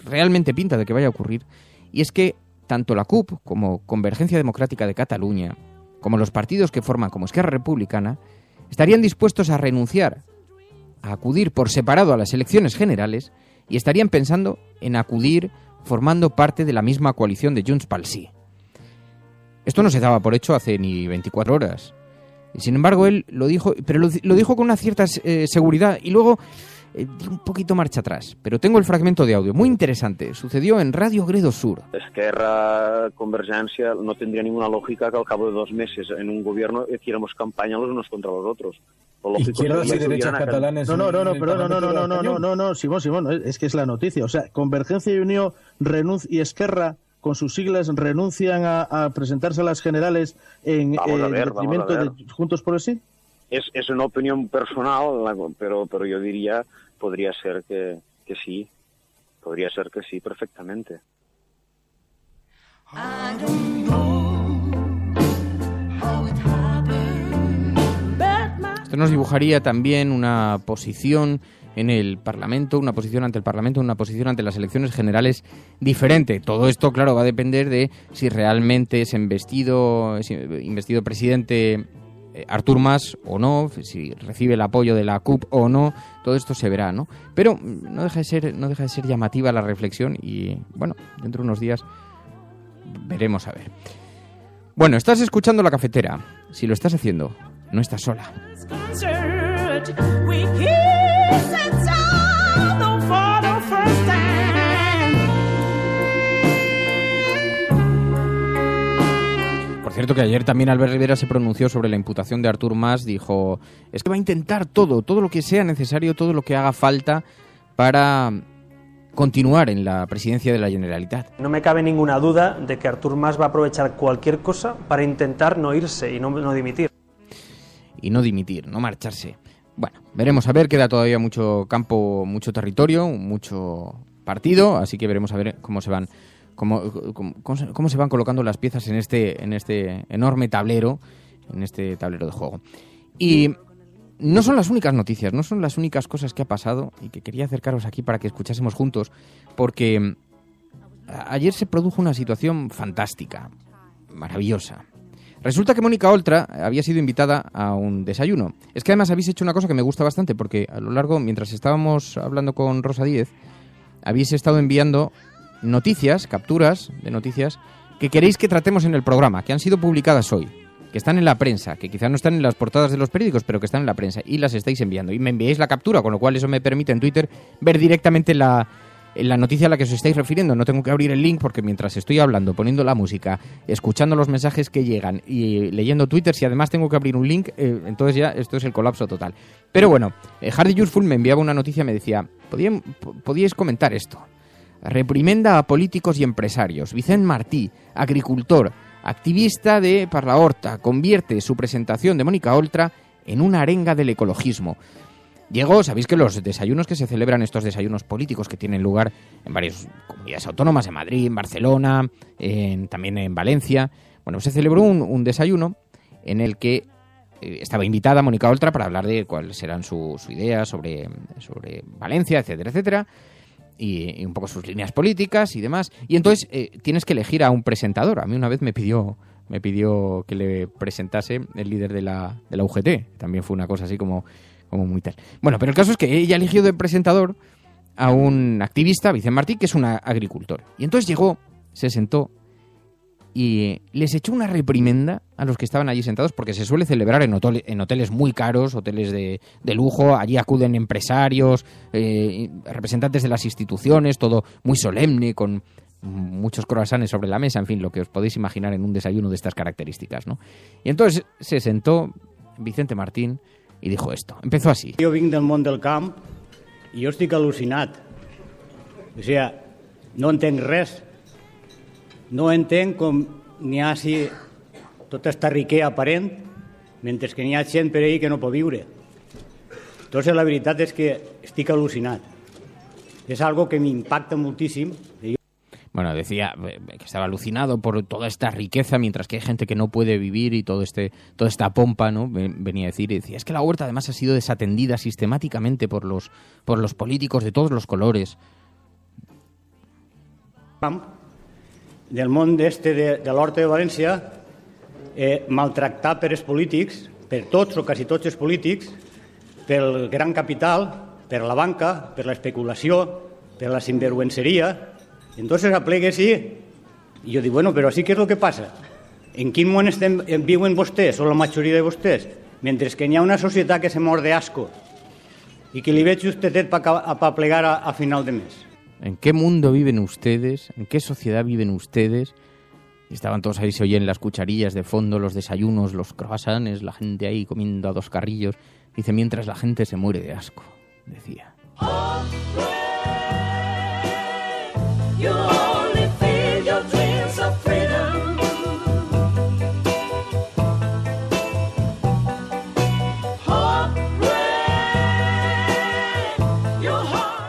realmente pinta de que vaya a ocurrir, y es que tanto la CUP como Convergencia Democrática de Cataluña, como los partidos que forman como Esquerra Republicana, estarían dispuestos a renunciar a acudir por separado a las elecciones generales y estarían pensando en acudir formando parte de la misma coalición de Junts pel Sí. Esto no se daba por hecho hace ni 24 horas. Y sin embargo, él lo dijo, pero lo dijo con una cierta seguridad y luego dio un poquito marcha atrás. Pero tengo el fragmento de audio, muy interesante. Sucedió en Radio Gredos Sur. Esquerra, Convergencia, no tendría ninguna lógica que al cabo de 2 meses en un gobierno hiciéramos campaña los unos contra los otros. Izquierdas y derechas catalanes. No, Simón, es que es la noticia. O sea, Convergencia y Unió y Esquerra, con sus siglas, renuncian a presentarse a las generales en detrimento de Juntos por el Sí. Es una opinión personal, pero yo diría, podría ser que sí. Podría ser que sí, perfectamente. Esto nos dibujaría también una posición en el Parlamento, una posición ante el Parlamento, una posición ante las elecciones generales diferente. Todo esto, claro, va a depender de si realmente es investido presidente Artur Mas o no, si recibe el apoyo de la CUP o no. Todo esto se verá, ¿no? Pero no deja de ser llamativa la reflexión y, bueno, dentro de unos días veremos a ver. Bueno, estás escuchando La Cafetera. Si lo estás haciendo, no estás sola. Por cierto que ayer también Albert Rivera se pronunció sobre la imputación de Artur Mas, dijo, es que va a intentar todo lo que sea necesario, todo lo que haga falta para continuar en la presidencia de la Generalitat. No me cabe ninguna duda de que Artur Mas va a aprovechar cualquier cosa para intentar no irse y no dimitir. Y no dimitir, no marcharse. Bueno, veremos a ver, queda todavía mucho campo, mucho territorio, mucho partido, así que veremos a ver cómo se van colocando las piezas en este enorme tablero, en este tablero de juego. Y no son las únicas noticias, no son las únicas cosas que ha pasado y que quería acercaros aquí para que escuchásemos juntos, porque ayer se produjo una situación fantástica, maravillosa. Resulta que Mónica Oltra había sido invitada a un desayuno. Es que además habéis hecho una cosa que me gusta bastante, porque a lo largo, mientras estábamos hablando con Rosa Díez, habéis estado enviando noticias, capturas de noticias, que queréis que tratemos en el programa, que han sido publicadas hoy, que están en la prensa, que quizás no están en las portadas de los periódicos, pero que están en la prensa, y las estáis enviando. Y me enviáis la captura, con lo cual eso me permite en Twitter ver directamente la noticia a la que os estáis refiriendo. No tengo que abrir el link porque mientras estoy hablando, poniendo la música, escuchando los mensajes que llegan y leyendo Twitter, si además tengo que abrir un link, entonces ya esto es el colapso total. Pero bueno, Hardy Useful me enviaba una noticia, me decía, ¿podíais comentar esto? Reprimenda a políticos y empresarios. Vicent Martí, agricultor, activista de Per la Horta, convierte su presentación de Mónica Oltra en una arenga del ecologismo. Llegó, sabéis que los desayunos que se celebran, estos desayunos políticos que tienen lugar en varias comunidades autónomas, en Madrid, en Barcelona, también en Valencia. Bueno, se celebró un desayuno en el que estaba invitada Mónica Oltra para hablar de cuáles serán su idea sobre Valencia, etcétera, etcétera, y un poco sus líneas políticas y demás. Y entonces tienes que elegir a un presentador. A mí una vez me pidió que le presentase el líder de la UGT. También fue una cosa así como muy tal. Bueno, pero el caso es que ella eligió de presentador a un activista, Vicent Martí, que es un agricultor. Y entonces llegó, se sentó y les echó una reprimenda a los que estaban allí sentados, porque se suele celebrar en hoteles muy caros, hoteles de lujo. Allí acuden empresarios, representantes de las instituciones, todo muy solemne, con muchos croissants sobre la mesa, en fin, lo que os podéis imaginar en un desayuno de estas características, ¿no? Y entonces se sentó Vicente Martín i dijo esto. Empezó así. Jo vinc del món del camp i jo estic al·lucinat. O sigui, no entenc res. No entenc com n'hi ha així tota esta riquesa aparent, mentre que n'hi ha gent per ahí que no pot viure. Entonces, la veritat és que estic al·lucinat. És algo que m'impacta moltíssim. Bueno, decía que estaba alucinado por toda esta riqueza, mientras que hay gente que no puede vivir y toda esta pompa, ¿no? Venía a decir, y decía, es que la huerta además ha sido desatendida sistemáticamente por los políticos de todos los colores. Del món de l'Horta de València, maltractat per els polítics, per tots o quasi tots els polítics, pel gran capital, per la banca, per l'especulació, per la sinvergüenceria. Entonces aplega sí, i jo dic, bueno, però així què és el que passa? En quin món viuen vostès, o la majoria de vostès? Mentre que hi ha una societat que se mor d'asco i que li veig justet para plegar a final de mes. ¿En qué mundo viven ustedes? ¿En qué sociedad viven ustedes? Y estaban todos ahí, se oyen las cucharillas de fondo, los desayunos, los croissants, la gente ahí comiendo a dos carrillos. Dice, mientras la gente se muere de asco, decía. You only feel your dreams of freedom.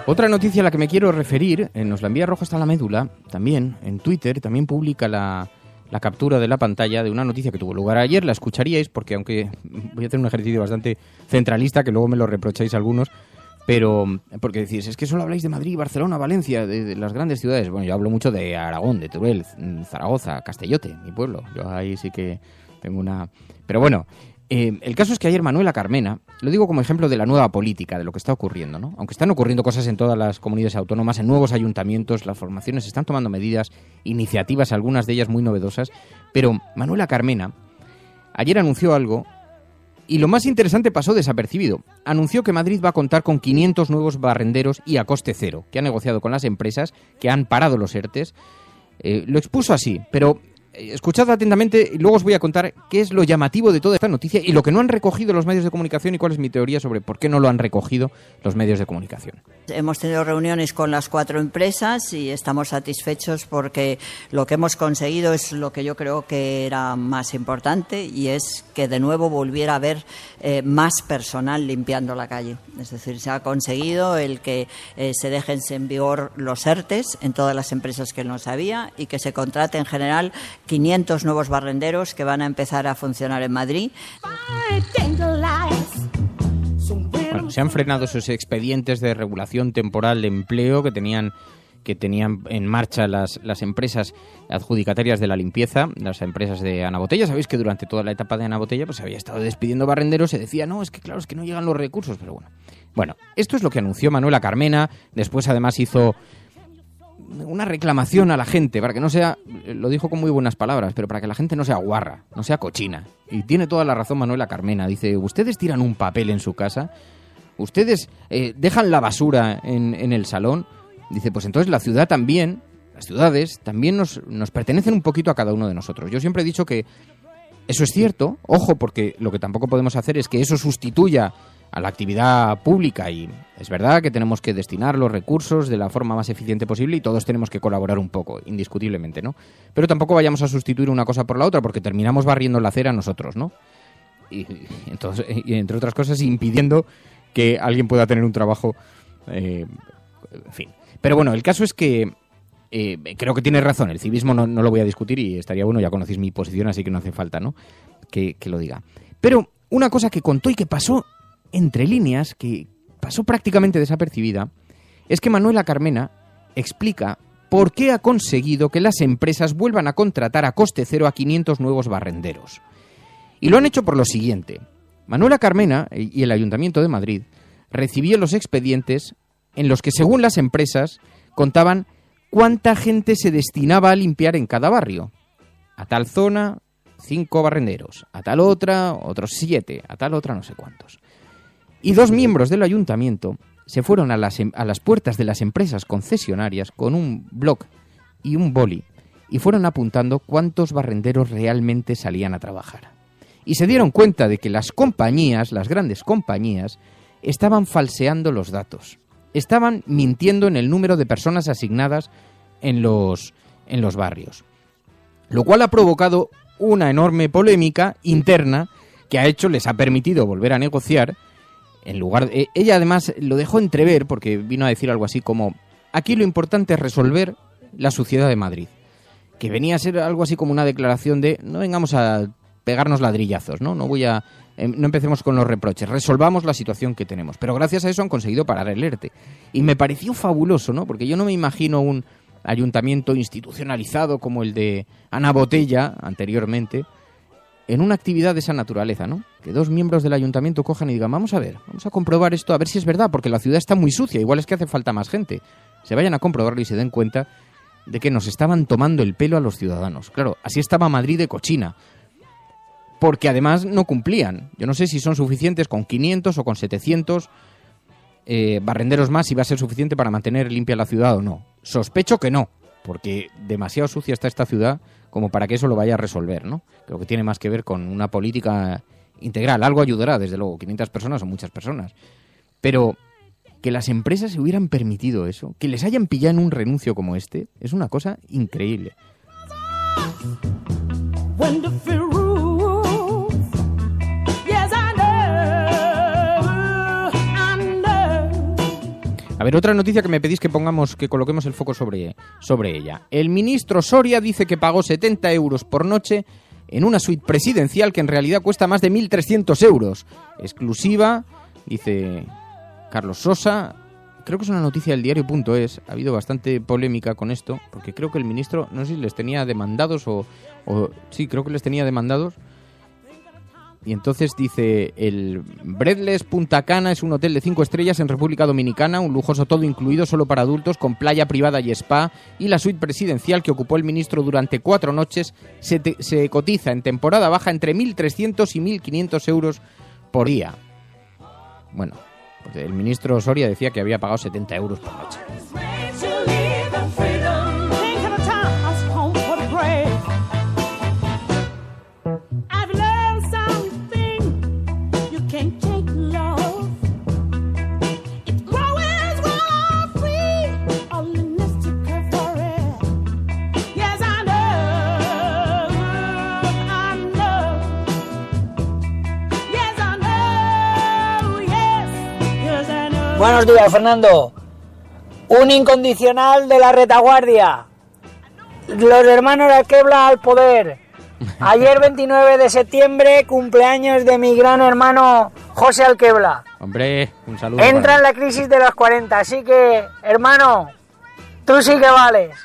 Otra noticia a la que me quiero referir, nos la envía Rojo hasta la médula, también en Twitter, también publica la captura de la pantalla de una noticia que tuvo lugar ayer. La escucharíais porque, aunque voy a hacer un ejercicio bastante centralista, que luego me lo reprocháis algunos, pero porque decís, es que solo habláis de Madrid, Barcelona, Valencia, de las grandes ciudades. Bueno, yo hablo mucho de Aragón, de Teruel, Zaragoza, Castellote, mi pueblo. Yo ahí sí que tengo una... Pero bueno, el caso es que ayer Manuela Carmena, lo digo como ejemplo de la nueva política, de lo que está ocurriendo, ¿no? Aunque están ocurriendo cosas en todas las comunidades autónomas, en nuevos ayuntamientos, las formaciones están tomando medidas, iniciativas, algunas de ellas muy novedosas, pero Manuela Carmena ayer anunció algo. Y lo más interesante pasó desapercibido. Anunció que Madrid va a contar con 500 nuevos barrenderos y a coste cero, que ha negociado con las empresas, que han parado los ERTES. Lo expuso así, pero escuchad atentamente y luego os voy a contar qué es lo llamativo de toda esta noticia y lo que no han recogido los medios de comunicación y cuál es mi teoría sobre por qué no lo han recogido los medios de comunicación. Hemos tenido reuniones con las 4 empresas y estamos satisfechos porque lo que hemos conseguido es lo que yo creo que era más importante, y es que de nuevo volviera a haber más personal limpiando la calle. Es decir, se ha conseguido el que se dejen en vigor los ERTEs en todas las empresas que no había y que se contrate en general 500 nuevos barrenderos que van a empezar a funcionar en Madrid. Bueno, se han frenado esos expedientes de regulación temporal de empleo que tenían en marcha las empresas adjudicatarias de la limpieza, las empresas de Ana Botella. Sabéis que durante toda la etapa de Ana Botella pues se había estado despidiendo barrenderos, se decía, no, es que claro, es que no llegan los recursos, pero bueno. Bueno, esto es lo que anunció Manuela Carmena, después además hizo una reclamación a la gente, para que no sea, lo dijo con muy buenas palabras, pero para que la gente no sea guarra, no sea cochina. Y tiene toda la razón Manuela Carmena, dice, ustedes tiran un papel en su casa, ustedes dejan la basura en el salón. Dice, pues entonces la ciudad también, las ciudades también nos pertenecen un poquito a cada uno de nosotros. Yo siempre he dicho que eso es cierto, ojo, porque lo que tampoco podemos hacer es que eso sustituya a la actividad pública, y es verdad que tenemos que destinar los recursos de la forma más eficiente posible y todos tenemos que colaborar un poco, indiscutiblemente, ¿no? Pero tampoco vayamos a sustituir una cosa por la otra, porque terminamos barriendo la acera nosotros, ¿no? Y entonces, y entre otras cosas, impidiendo que alguien pueda tener un trabajo, en fin. Pero bueno, el caso es que creo que tiene razón, el civismo no lo voy a discutir y estaría bueno, ya conocéis mi posición, así que no hace falta, ¿no?, que lo diga. Pero una cosa que contó y que pasó entre líneas, que pasó prácticamente desapercibida, es que Manuela Carmena explica por qué ha conseguido que las empresas vuelvan a contratar a coste cero a 500 nuevos barrenderos. Y lo han hecho por lo siguiente. Manuela Carmena y el Ayuntamiento de Madrid recibían los expedientes en los que, según las empresas, contaban cuánta gente se destinaba a limpiar en cada barrio. A tal zona, 5 barrenderos, a tal otra, otros 7, a tal otra no sé cuántos. Y 2 miembros del ayuntamiento se fueron a las puertas de las empresas concesionarias con un bloc y un boli y fueron apuntando cuántos barrenderos realmente salían a trabajar. Y se dieron cuenta de que las compañías, las grandes compañías, estaban falseando los datos. Estaban mintiendo en el número de personas asignadas en los barrios. Lo cual ha provocado una enorme polémica interna que les ha permitido volver a negociar. En lugar de, ella además lo dejó entrever porque vino a decir algo así como, aquí lo importante es resolver la suciedad de Madrid. Que venía a ser algo así como una declaración de, no vengamos a pegarnos ladrillazos, ¿no? No empecemos con los reproches, resolvamos la situación que tenemos. Pero gracias a eso han conseguido parar el ERTE. Y me pareció fabuloso, ¿no? Porque yo no me imagino un ayuntamiento institucionalizado como el de Ana Botella anteriormente, en una actividad de esa naturaleza, ¿no? Que 2 miembros del ayuntamiento cojan y digan, vamos a comprobar esto, a ver si es verdad, porque la ciudad está muy sucia, igual es que hace falta más gente. Se vayan a comprobarlo y se den cuenta de que nos estaban tomando el pelo a los ciudadanos. Claro, así estaba Madrid de cochina. Porque además no cumplían. Yo no sé si son suficientes con 500 o con 700 barrenderos más, si va a ser suficiente para mantener limpia la ciudad o no. Sospecho que no, porque demasiado sucia está esta ciudad como para que eso lo vaya a resolver, ¿no? Creo que tiene más que ver con una política integral. Algo ayudará, desde luego. 500 personas son muchas personas. Pero que las empresas se hubieran permitido eso, que les hayan pillado en un renuncio como este, es una cosa increíble. A ver, otra noticia que me pedís que coloquemos el foco sobre ella. El ministro Soria dice que pagó 70 euros por noche en una suite presidencial que en realidad cuesta más de 1.300 euros. Exclusiva, dice Carlos Sosa. Creo que es una noticia del diario.es. Ha habido bastante polémica con esto, porque creo que el ministro, no sé si les tenía demandados sí, creo que les tenía demandados. Y entonces dice, el Breathless Punta Cana es un hotel de 5 estrellas en República Dominicana, un lujoso todo incluido solo para adultos, con playa privada y spa, y la suite presidencial que ocupó el ministro durante 4 noches se cotiza en temporada baja entre 1.300 y 1.500 euros por día. Bueno, pues el ministro Soria decía que había pagado 70 euros por noche. Buenos días, Fernando. Un incondicional de la retaguardia. Los hermanos Alquebla al poder. Ayer 29 de septiembre, cumpleaños de mi gran hermano José Alquebla. Hombre, un saludo. Entra en la crisis de los 40, así que, hermano, tú sí que vales.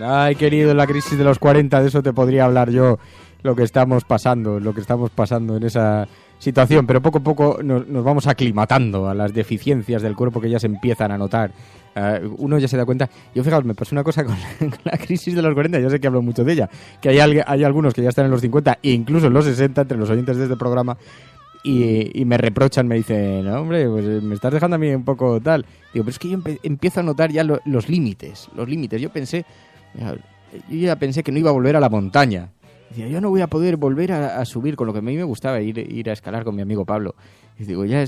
Ay, querido, en la crisis de los 40, de eso te podría hablar yo, lo que estamos pasando en esa situación, pero poco a poco nos vamos aclimatando a las deficiencias del cuerpo que ya se empiezan a notar. Uno ya se da cuenta. Yo, fijaos, me pasó una cosa con la crisis de los 40, yo sé que hablo mucho de ella, que hay algunos que ya están en los 50 e incluso en los 60 entre los oyentes de este programa y me reprochan, me dicen, no, hombre, pues me estás dejando a mí un poco tal. Digo, pero es que yo empiezo a notar ya los límites. Yo ya pensé que no iba a volver a la montaña. Decía, yo no voy a poder volver a subir con lo que a mí me gustaba, ir a escalar con mi amigo Pablo. Y digo, ya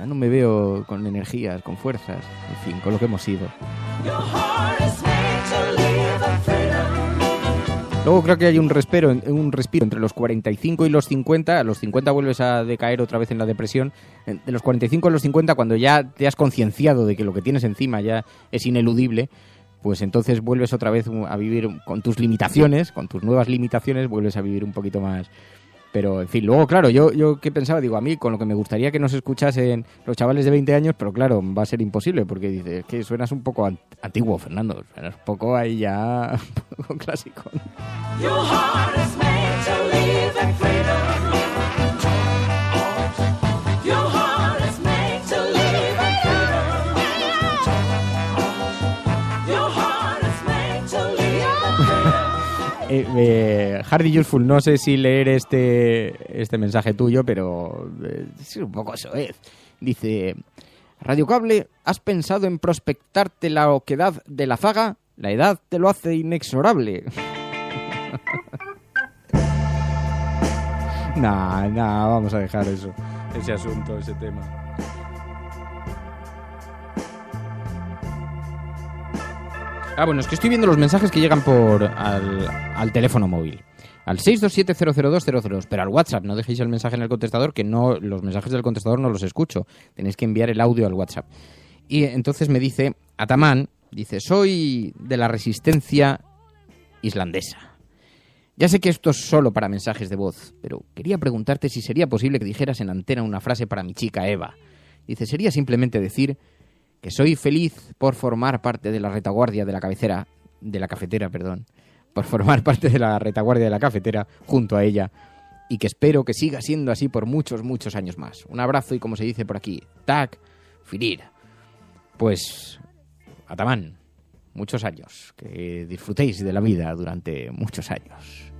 no me veo con energías, con fuerzas, en fin, con lo que hemos ido. Luego creo que hay un respiro entre los 45 y los 50. A los 50 vuelves a decaer otra vez en la depresión. De los 45 a los 50, cuando ya te has concienciado de que lo que tienes encima ya es ineludible, pues entonces vuelves otra vez a vivir con tus limitaciones, con tus nuevas limitaciones, vuelves a vivir un poquito más. Pero, en fin, luego, claro, yo ¿qué pensaba? Digo, a mí, con lo que me gustaría que nos escuchasen los chavales de 20 años, pero claro, va a ser imposible, porque dices, que suenas un poco antiguo, Fernando, suenas un poco ahí ya, un poco clásico. Hardy Useful, no sé si leer este mensaje tuyo, pero es un poco soez. Dice, Radio Cable, ¿has pensado en prospectarte la oquedad de la zaga? La edad te lo hace inexorable. Nah, vamos a dejar ese asunto, ese tema. Bueno, es que estoy viendo los mensajes que llegan al teléfono móvil. Al 627-002-002, pero al WhatsApp. No dejéis el mensaje en el contestador, que no, los mensajes del contestador no los escucho. Tenéis que enviar el audio al WhatsApp. Y entonces me dice, Ataman, dice, soy de la resistencia islandesa. Ya sé que esto es solo para mensajes de voz, pero quería preguntarte si sería posible que dijeras en antena una frase para mi chica Eva. Dice, sería simplemente decir que soy feliz por formar parte de la retaguardia de la cafetera, por formar parte de la retaguardia de la cafetera junto a ella, y que espero que siga siendo así por muchos, muchos años más. Un abrazo y, como se dice por aquí, tak firir. Pues, Ataman, muchos años, que disfrutéis de la vida durante muchos años.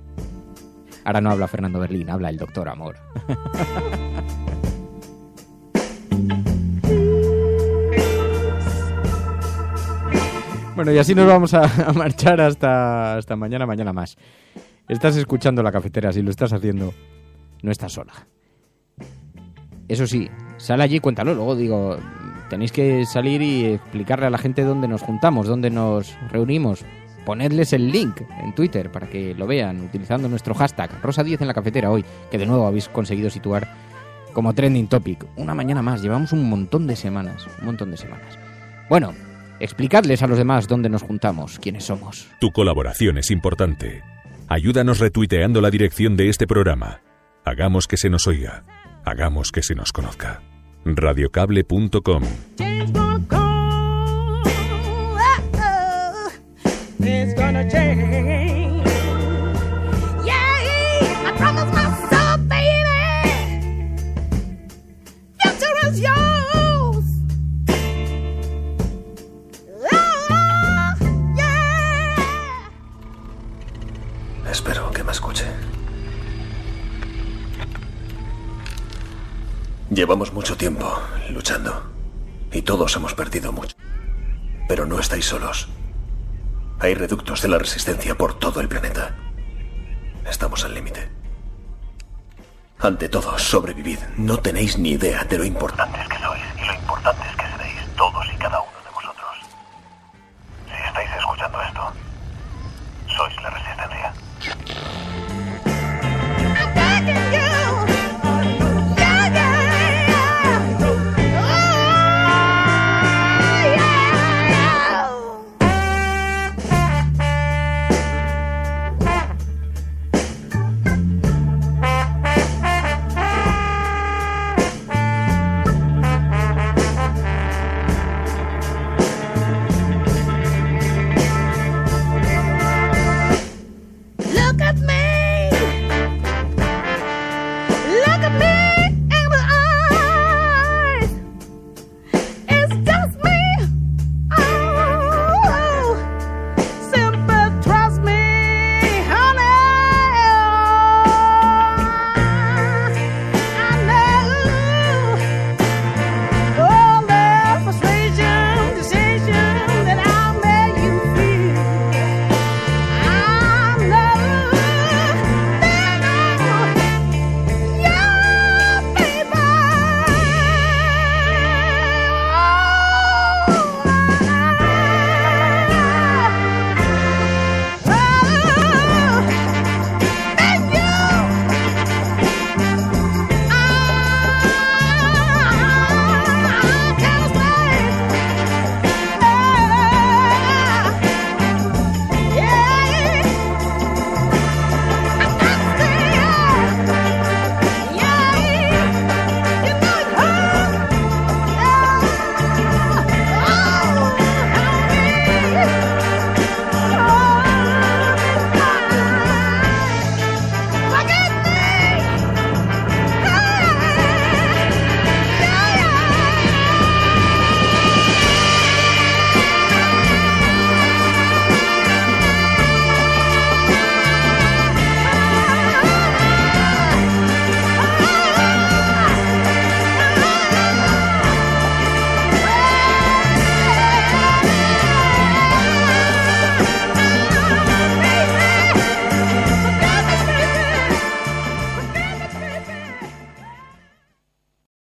Ahora no habla Fernando Berlín, habla el doctor Amor. Bueno, y así nos vamos a marchar hasta mañana más. Estás escuchando La Cafetera, si lo estás haciendo, no estás sola. Eso sí, sal allí y cuéntalo. Luego digo, tenéis que salir y explicarle a la gente dónde nos juntamos, dónde nos reunimos. Ponedles el link en Twitter para que lo vean, utilizando nuestro hashtag Rosa10 en la cafetera hoy, que de nuevo habéis conseguido situar como trending topic. Una mañana más, llevamos un montón de semanas. Bueno, explicadles a los demás dónde nos juntamos, quiénes somos. Tu colaboración es importante. Ayúdanos retuiteando la dirección de este programa. Hagamos que se nos oiga. Hagamos que se nos conozca. Radiocable.com. It's gonna change. Yeah, I promise myself, baby. Future is yours. Espero que me escuche. Llevamos mucho tiempo luchando y todos hemos perdido mucho. Pero no estáis solos. Hay reductos de la resistencia por todo el planeta. Estamos al límite. Ante todo, sobrevivid. No tenéis ni idea de lo importantes que sois y lo importantes que